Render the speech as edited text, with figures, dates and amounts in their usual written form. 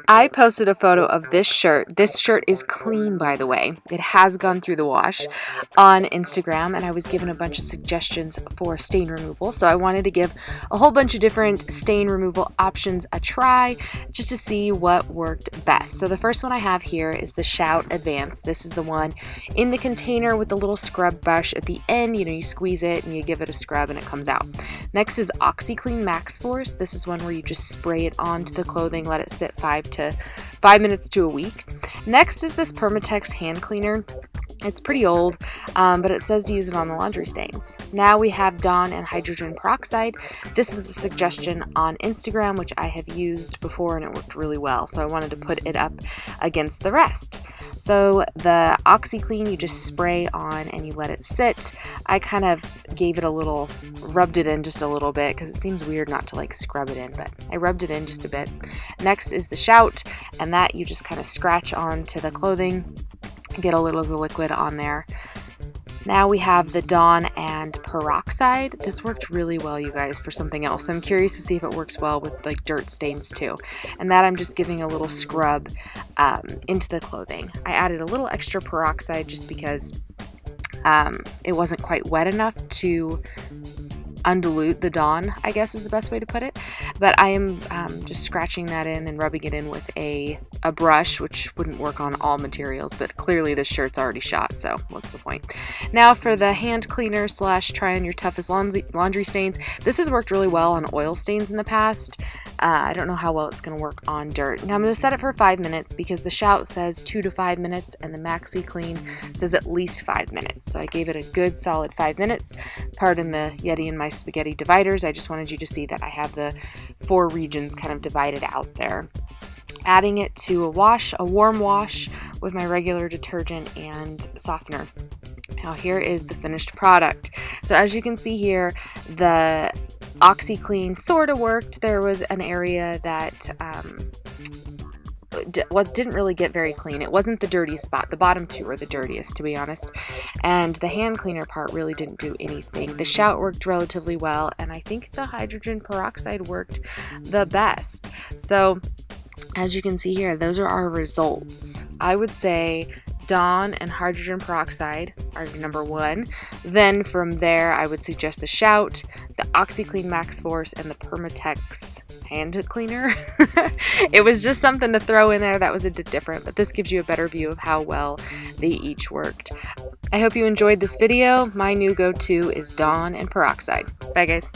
I posted a photo of this shirt. This shirt is clean, by the way. It has gone through the wash on Instagram, and I was given a bunch of suggestions for stain removal. So I wanted to give a whole bunch of different stain removal options a try just to see what worked best. So the first one I have here is the Shout Advance. This is the one in the container with the little scrub brush at the end. You squeeze it and you give it a scrub and it comes out. Next is OxiClean Max Force. This is one where you just spray it onto the clothing, let it sit 5 minutes to a week. Next is this Permatex hand cleaner. It's pretty old, but it says to use it on the laundry stains. Now we have Dawn and hydrogen peroxide. This was a suggestion on Instagram, which I have used before and it worked really well. So I wanted to put it up against the rest. So the OxiClean, you just spray on and you let it sit. I kind of gave it a little, rubbed it in just a little bit because it seems weird not to like scrub it in, but I rubbed it in just a bit. Next is the Shout, and that you just kind of scratch onto the clothing, get a little of the liquid on there. Now we have the Dawn and peroxide. This worked really well, you guys, for something else. So I'm curious to see if it works well with like dirt stains too. And that I'm just giving a little scrub into the clothing. I added a little extra peroxide just because it wasn't quite wet enough to undilute the Dawn, I guess is the best way to put it. But I am just scratching that in and rubbing it in with a brush, which wouldn't work on all materials, but clearly this shirt's already shot, so what's the point? Now for the hand cleaner / try on your toughest laundry stains. This has worked really well on oil stains in the past. I don't know how well it's going to work on dirt. Now I'm going to set it for 5 minutes because the Shout says 2 to 5 minutes and the Maxi Clean says at least 5 minutes. So I gave it a good solid 5 minutes. Pardon the Yeti and my spaghetti dividers. I just wanted you to see that I have the 4 regions kind of divided out there. Adding it to a warm wash with my regular detergent and softener. Now here is the finished product. So as you can see here, the OxiClean sort of worked. There was an area that didn't really get very clean. It wasn't the dirtiest spot. The bottom 2 were the dirtiest, to be honest. And the hand cleaner part really didn't do anything. The Shout worked relatively well, and I think the hydrogen peroxide worked the best. So as you can see here, those are our results. I would say Dawn and hydrogen peroxide are number 1. Then from there, I would suggest the Shout, the OxiClean Max Force, and the Permatex hand cleaner. It was just something to throw in there that was a bit different, but this gives you a better view of how well they each worked. I hope you enjoyed this video. My new go-to is Dawn and peroxide. Bye, guys.